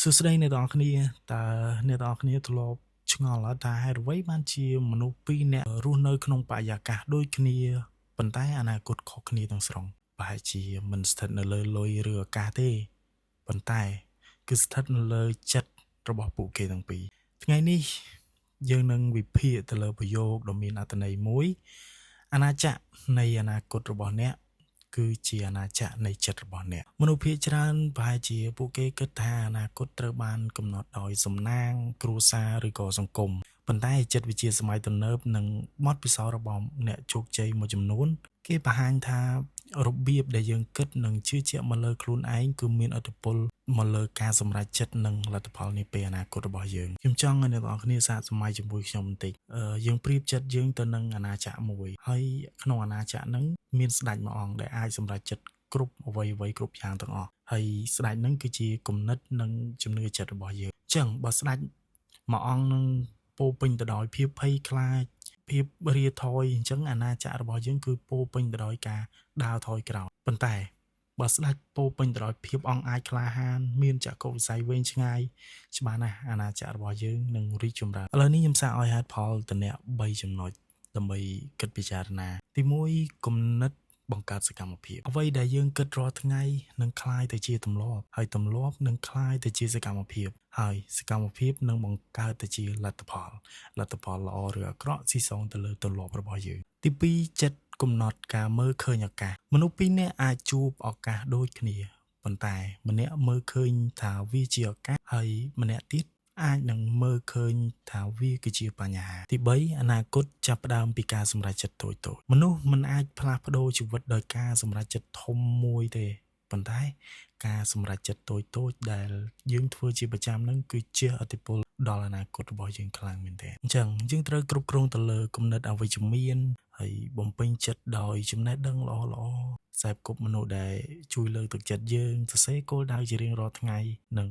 សួស្តីអ្នកទាំងអស់គ្នាតើអ្នកទាំងអស់គ្នាធ្លាប់ឆ្ងល់អត់ថាហេតុអ្វីបានជាមនុស្សពីរនាក់រស់នៅក្នុងបរិយាកាសដូចគ្នាប៉ុន្តែអនាគតខុសគ្នាទាំងស្រុងប្រហែលជាមិនស្ថិតនៅលើលុយឬឱកាសទេប៉ុន្តែគឺស្ថិតនៅលើចិត្តរបស់ពួកគេទាំងពីរថ្ងៃនេះយើងនឹងវិភាគទៅលើប្រយោគដ៏មានអត្ថន័យមួយអាណាចក្រនៃអនាគតរបស់អ្នកគឺជាអាណាចក្រនៃចិត្តរបស់អ្នកមនុស្សភាគច្រើនប្រហែលជាពួកគេគិតថាអនាគតត្រូវបានកំណត់ដោយសំណាងគ្រួសារឬក៏សង្គមប៉ុន្តែចិត្តវិទ្យាសម័យទំនើបនិងបទពិសោធន៍របស់អ្នកជោគជ័យមួយចំនួនគេបង្ហាញថារបៀបដែលយើងគិតនិងជឿជាក់មកលើខ្លួនឯងគឺមានឥទ្ធិពលមកលើការសម្រេចចិត្តនិងលទ្ធផលនាពេលអនាគតរបស់យើងខ្ញុំចង់ឲ្យអ្នកទាំងអស់គ្នាសាកសម័យជាមួយខ្ញុំបន្តិចយើងប្រៀបចិត្តយើងទៅនឹងអាណាចក្រមួយហើយក្នុងអាណាចក្រហ្នឹងមានស្ដេចមួយអង្គដែលអាចសម្រេចចិត្តគ្រប់អ្វីៗគ្រប់យ៉ាងទាំងអស់ហើយស្ដេចហ្នឹងគឺជាគំនិតនិងជំនឿចិត្តរបស់យើងអញ្ចឹងបើស្ដេចមួយអង្គនឹងពោពេញទៅដោយភាពភ័យខ្លាចភាពរាថយអញ្ចឹងអាណាចក្ររបស់យើងគឺពោពេញទៅដោយការដើរថយក្រោយប៉ុន្តែបើស្ដេចពោពេញទៅដោយភាពអង់អាចក្លាហានមានចក្ខុវិស័យវែងឆ្ងាយច្បាស់ណាស់អាណាចក្ររបស់យើងនឹងរីកចម្រើនឥឡូវនេះខ្ញុំសាកឲ្យហេតុផលទៅអ្នក3ចំណុចដើម្បីគិតពិចារណាទី1គំនិតបង្កើតសកម្មភាពអ្វីដែលយើងគិតរាល់ថ្ងៃនឹងคล้ายទៅជាទម្លាប់ហើយទម្លាប់នឹងคล้ายទៅជាសកម្មភាពហើយសកម្មភាពនឹងបង្កើតទៅជាលទ្ធផលល្អឬអាក្រក់ស៊ីសងទៅលើទម្លាប់របស់យើងទី2ចិត្តកំណត់ការមើលឃើញឱកាសមនុស្សពីរនាក់អាចជួបឱកាសដូចគ្នាប៉ុន្តែម្នាក់មើលឃើញថាវាជាឱកាសហើយម្នាក់ទៀតអាចនឹងមើលឃើញថាវាគឺជាបញ្ហាទី3អនាគតចាប់ផ្ដើមពីការសម្រេចចិត្តតូចៗមនុស្សមិនអាចផ្លាស់ប្ដូរជីវិតដោយការសម្រេចចិត្តធំមួយទេប៉ុន្តែការសម្រេចចិត្តតូចៗដែលយើងធ្វើជាប្រចាំហ្នឹងគឺជាឥទ្ធិពលដល់អនាគតរបស់យើងខ្លាំងមែនទែនអញ្ចឹងយើងត្រូវគ្រប់គ្រងទៅលើគំនិតអវិជ្ជមានហើយបំពេញចិត្តដោយចំណេះដឹងល្អខ្សែគប់មនុស្សដែលជួយលើកទឹកចិត្តយើងសរសេរគោលដៅជារៀងរាល់ថ្ងៃនិង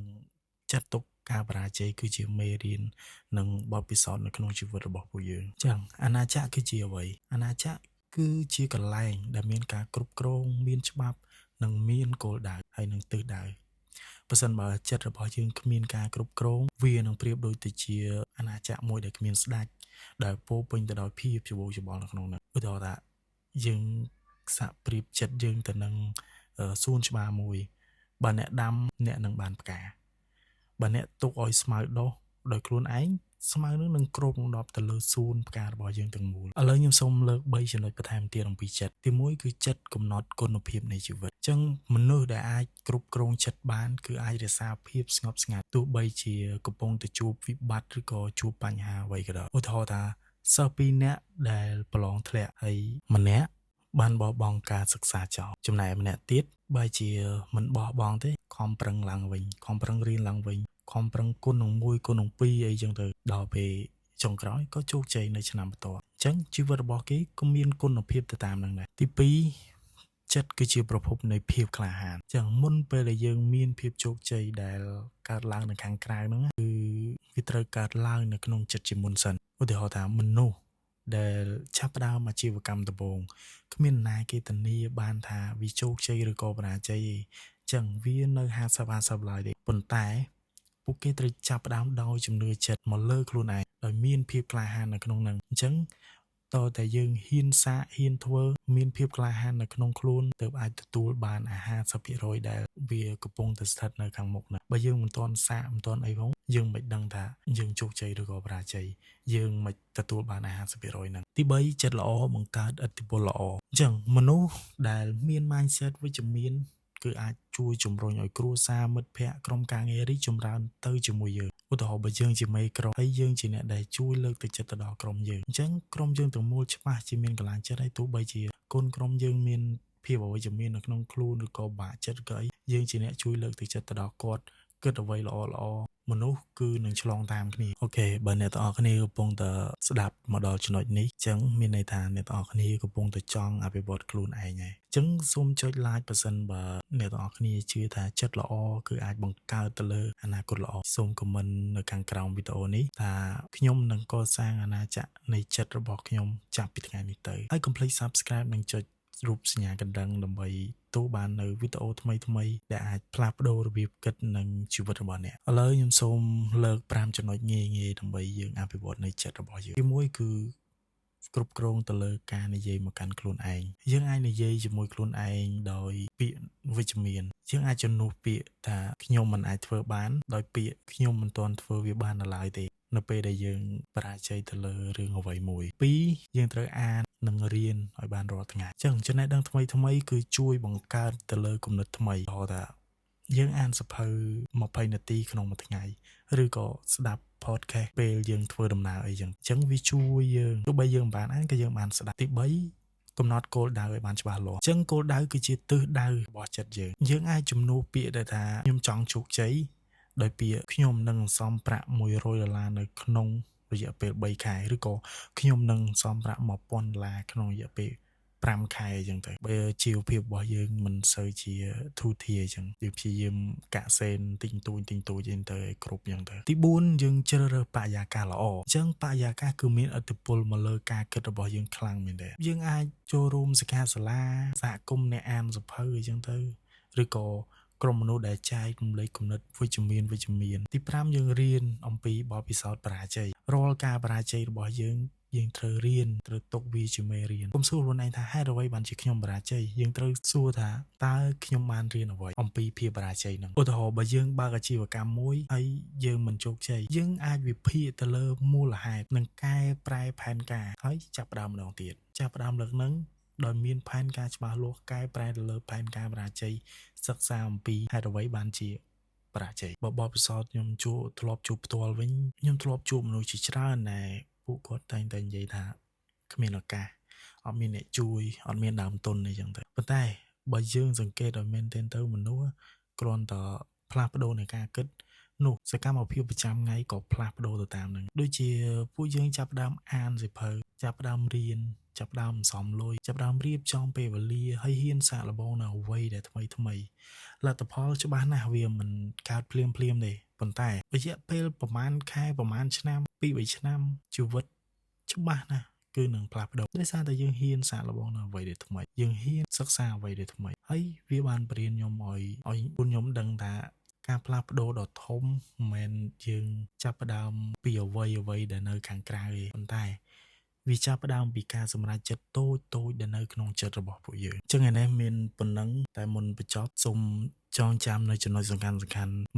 ចាត់ទុកការបរាជ័យគឺជាមេរៀននិងបទពិសោធន៍នៅក្នុងជីវិតរបស់ពួកយើងអញ្ចឹងអាណាចក្រគឺជាអ្វីអាណាចក្រគឺជាកន្លែងដែលមានការគ្រប់គ្រងមានច្បាប់និងមានគោលដៅហើយនឹងទិសដៅបើសិនបើចិត្តរបស់យើងគ្មានការគ្រប់គ្រងវានឹងប្រៀបដូចទៅជាអាណាចក្រមួយដែលគ្មានស្ដេចដែលពោពេញទៅដោយភាពច្បូកច្បល់នៅក្នុងនោះឧទាហរណ៍ថាយើងសាកប្រៀបចិត្តយើងទៅនឹងសួនច្បារមួយបើអ្នកដាំអ្នកនឹងបានផ្កាបើអ្នកទុកឲ្យស្មៅដុះដោយខ្លួនឯងស្មៅនឹងគ្របដណ្ដប់ទៅលើសួនផ្ការបស់យើងទាំងមូលឥឡូវខ្ញុំសូមលើក3ចំណុចបន្ថែមទៀតអំពីចិត្តទី1គឺចិត្តកំណត់គុណភាពនៃជីវិតអញ្ចឹងមនុស្សដែលអាចគ្រប់គ្រងចិត្តបានគឺអាចរក្សាភាពស្ងប់ស្ងាត់ទោះបីជាកំពុងទៅជួបវិបត្តិឬក៏ជួបបញ្ហាអ្វីក៏ដោយឧទាហរណ៍ថាសិស្ស2នាក់ដែលប្រឡងធ្លាក់ហើយម្នាក់បានបោះបង់ការសិក្សាចោលចំណែកម្នាក់ទៀតបើជាមិនបោះបង់ទេខំប្រឹងឡើងវិញខំប្រឹងរៀនឡើងវិញខំប្រឹងគុណនឹង1គុណនឹង2អីចឹងទៅដល់ពេលចុងក្រោយក៏ជោគជ័យនៅឆ្នាំបន្ទាប់អញ្ចឹងជីវិតរបស់គេក៏មានគុណភាពទៅតាមនឹងដែរទី2ចិត្តគឺជាប្រភពនៃភាពក្លាហានអញ្ចឹងមុនពេលដែលយើងមានភាពជោគជ័យដែលកើតឡើងនៅខាងក្រៅហ្នឹងគឺវាត្រូវកើតឡើងនៅក្នុងចិត្តជាមុនសិនឧទាហរណ៍ថាមនុស្សដែលចាប់ផ្ដើមអាជីវកម្មដំបូងគ្មានណាគេធានាបានថាវាជោគជ័យឬក៏បរាជ័យទេចឹងវានៅ50-50ឡើយទេប៉ុន្តែពួកគេត្រូវចាប់ផ្ដើមដោយជំនឿចិត្តមកលើខ្លួនឯងដោយមានភាពក្លាហាននៅក្នុងនឹងអញ្ចឹងតើតែយើងហ៊ានសាកហ៊ានធ្វើមានភាពក្លាហាននៅក្នុងខ្លួនទើបអាចទទួលបានអា 50% ដែលវាកំពុងតែស្ថិតនៅខាងមុខណាបើយើងមិនទាន់សាកមិនទាន់អីផងយើងមិនដឹងថាយើងជោគជ័យឬក៏បរាជ័យយើងមិនទទួលបានអា 50% ហ្នឹងទី3ចិត្តល្អបង្កើតឥទ្ធិពលល្អអញ្ចឹងមនុស្សដែលមាន mindset វិជ្ជមានគឺអាចជួយជំរុញឲ្យគ្រួសារមិត្តភ័ក្តិក្រុមការងាររីកចម្រើនទៅជាមួយយើងឧទាហរណ៍បើយើងជាមេក្រុមហើយយើងជាអ្នកដែលជួយលើកទឹកចិត្តទៅដល់ក្រុមយើងអញ្ចឹងក្រុមយើងទាំងមូលច្បាស់ជាមានកន្លែងចិត្តហើយទោះបីជាកូនក្រុមយើងមានភាពអវិជ្ជមាននៅក្នុងខ្លួនឬក៏បាក់ចិត្តក៏អីយើងជាអ្នកជួយលើកទឹកចិត្តទៅដល់គាត់គិតអ្វីល្អមនុស្សគឺនឹងឆ្លងតាមគ្នាអូខេបើអ្នកទាំងអស់គ្នាកំពុងតែស្ដាប់មកដល់ចំណុចនេះអញ្ចឹងមានន័យថាអ្នកទាំងអស់គ្នាកំពុងតែចង់អភិវឌ្ឍខ្លួនឯងហើយអញ្ចឹងសូមចុច like បើសិនបើអ្នកទាំងអស់គ្នាជឿថាចិត្តល្អគឺអាចបង្កើតទៅលើអនាគតល្អសូម comment នៅខាងក្រោមវីដេអូនេះថាខ្ញុំនឹងកសាងអាណាចក្រនៃចិត្តរបស់ខ្ញុំចាប់ពីថ្ងៃនេះទៅហើយកុំភ្លេច subscribe និងចុចរូបសញ្ញាកណ្ដឹងដើម្បី ទទួលបាននៅវីដេអូថ្មីៗដែលអាចផ្លាស់ប្ដូររបៀបគិតនិងជីវិតរបស់អ្នកឥឡូវខ្ញុំសូមលើក5ចំណុចងាយៗដើម្បីយើងអភិវឌ្ឍនៅចិត្តរបស់យើងទី1គឺគ្រប់គ្រងទៅលើការនិយាយមកកាន់ខ្លួនឯងយើងអាចនិយាយជាមួយខ្លួនឯងដោយពាក្យវិជ្ជមានយើងអាចជំនួសពាក្យថាខ្ញុំមិនអាចធ្វើបានដោយពាក្យខ្ញុំមិនទាន់ធ្វើវាបាននៅឡើយទេនៅពេលដែលយើងបរាជ័យទៅលើរឿងអ្វីមួយ2យើងត្រូវអាននិងរៀនឲ្យបានរាល់ថ្ងៃអញ្ចឹងចំណេះដឹងថ្មីគឺជួយបង្កើតទៅលើគំនិតថ្មីហៅថាយើងអានសភៅ20នាទីក្នុងមួយថ្ងៃឬក៏ស្ដាប់ podcast ពេលយើងធ្វើដំណើរអីចឹងអញ្ចឹងវាជួយយើងទោះបីយើងមិនបានអានក៏យើងបានស្ដាប់ទី3កំណត់គោលដៅឲ្យបានច្បាស់លាស់អញ្ចឹងគោលដៅគឺជាទិសដៅរបស់ចិត្តយើងអាចជំនួសពាក្យដែលថាខ្ញុំចង់ជោគជ័យដោយពាក្យខ្ញុំនឹងសន្សំប្រាក់$100នៅក្នុងរយៈពេល3ខែឬក៏ខ្ញុំនឹងសន្សំប្រាក់$1000ក្នុងរយៈពេល5ខែអញ្ចឹងទៅបើជីវភាពរបស់យើងមិនសូវជាធូរធារអញ្ចឹងយើងព្យាយាមកាក់សេនទិញទូចអញ្ចឹងទៅគ្រប់អញ្ចឹងទៅទី4យើងជ្រើសរើសបរិយាកាសល្អអញ្ចឹងបរិយាកាសគឺមានឥទ្ធិពលមកលើការគិតរបស់យើងខ្លាំងមែនទេយើងអាចចូលរួមសិក្ខាសាលាសហគមន៍អ្នកអានសភៅអញ្ចឹងទៅឬក៏ក្រុមមនុស្សដែលចែករំលែកគំនិតវិជ្ជមានទី5យើងរៀនអំពីបទពិសោធន៍បរាជ័យរាល់ការបរាជ័យរបស់យើងត្រូវរៀនត្រូវទុកវាជាមេរៀនកុំសួរខ្លួនឯងថាហេតុអ្វីបានជាខ្ញុំបរាជ័យយើងត្រូវសួរថាតើខ្ញុំបានរៀនអ្វីអំពីភាពបរាជ័យហ្នឹងឧទាហរណ៍បើយើងបើកអាជីវកម្មមួយហើយយើងមិនជោគជ័យយើងអាចវិភាគទៅលើមូលហេតុនិងកែប្រែផែនការហើយចាប់ផ្ដើមម្ដងទៀតចាប់ផ្ដើមលើកហ្នឹងដោយមានផែនការច្បាស់លាស់កែប្រែទៅលើផែនការបរាជ័យសិក្សាអំពីហេតុអ្វីបានជាបរាជ័យបបពិសោធន៍ខ្ញុំធ្លាប់ជួបផ្ទាល់វិញខ្ញុំធ្លាប់ជួបមនុស្សជាច្រើនដែលពួកគាត់តែងតែនិយាយថាគ្មានឱកាសអត់មានអ្នកជួយអត់មានដើមទុនអីចឹងទៅប៉ុន្តែបើយើងសង្កេតឲ្យមែនទែនទៅមនុស្សគ្រាន់តែផ្លាស់ប្ដូរនៃការគិតនោះសកម្មភាពប្រចាំថ្ងៃក៏ផ្លាស់ប្ដូរទៅតាមនឹងដូចជាពួកយើងចាប់ផ្ដើមអានសៀវភៅចាប់ផ្ដើមរៀនចាប់ផ្ដើមសំលុយចាប់ផ្ដើមរៀបចំពេលវេលាហើយហ៊ានសាកល្បងនៅអ្វីដែលថ្មីលទ្ធផលច្បាស់ណាស់វាមិនកើតភ្លាមទេប៉ុន្តែរយៈពេលប្រហែលខែប្រហែលឆ្នាំ2-3ឆ្នាំជីវិតច្បាស់ណាស់គឺនឹងផ្លាស់ប្ដូរដោយសារតែយើងហ៊ានសាកល្បងនៅអ្វីដែលថ្មីយើងហ៊ានសិក្សាអ្វីដែលថ្មីហើយវាបានបរៀនខ្ញុំឲ្យខ្ញុំដឹងថាការផ្លាស់ប្ដូរដ៏ធំមិនមែនយើងចាប់ផ្ដើមពីអ្វីដែលនៅខាងក្រៅទេប៉ុន្តែវាចាប់ផ្ដើមពីការសម្រេចចិត្តតូចដែលនៅក្នុងចិត្តរបស់ពួកយើងអញ្ចឹងឯនេះមានប៉ុណ្ណឹងតែមុនបញ្ចប់សូមចងចាំនៅចំណុចសំខាន់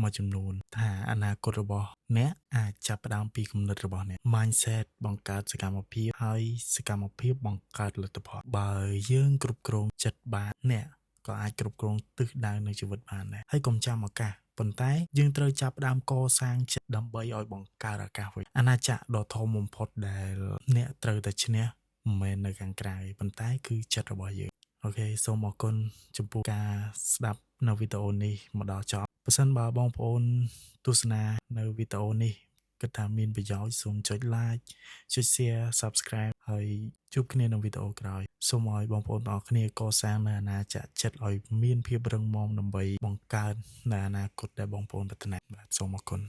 មួយចំនួនថាអនាគតរបស់អ្នកអាចចាប់ផ្ដើមពីគំនិតរបស់អ្នក mindset បង្កើតសកម្មភាពហើយសកម្មភាពបង្កើតលទ្ធផលបើយើងគ្រប់គ្រងចិត្តបានអ្នកក៏អាចគ្រប់គ្រងទិសដៅនៃជីវិតបានដែរហើយកុំចាំឱកាសប៉ុន្តែយើងត្រូវចាប់ផ្ដើមកសាងចិត្តដើម្បីឲ្យបង្កើតឱកាសវិញអាណាចក្រដ៏ធំបំផុតដែលអ្នកត្រូវតែឈ្នះមិនមែននៅខាងក្រៅប៉ុន្តែគឺចិត្តរបស់យើងអូខេសូមអរគុណចំពោះការស្ដាប់នៅវីដេអូនេះមកដល់ចប់បើសិនបើបងប្អូនទស្សនានៅវីដេអូនេះគិតថាមានប្រយោជន៍សូមចុច like ចុច share subscribe ហើយជួបគ្នានៅវីដេអូក្រោយសូមឲ្យបងប្អូនទាំងអស់គ្នាកសាងនៅអាណាចក្រចិត្តឲ្យមានភាពរឹងមាំដើម្បីបង្កើតនៅអនាគតដែលបងប្អូនប្រាថ្នាបាទសូមអរគុណ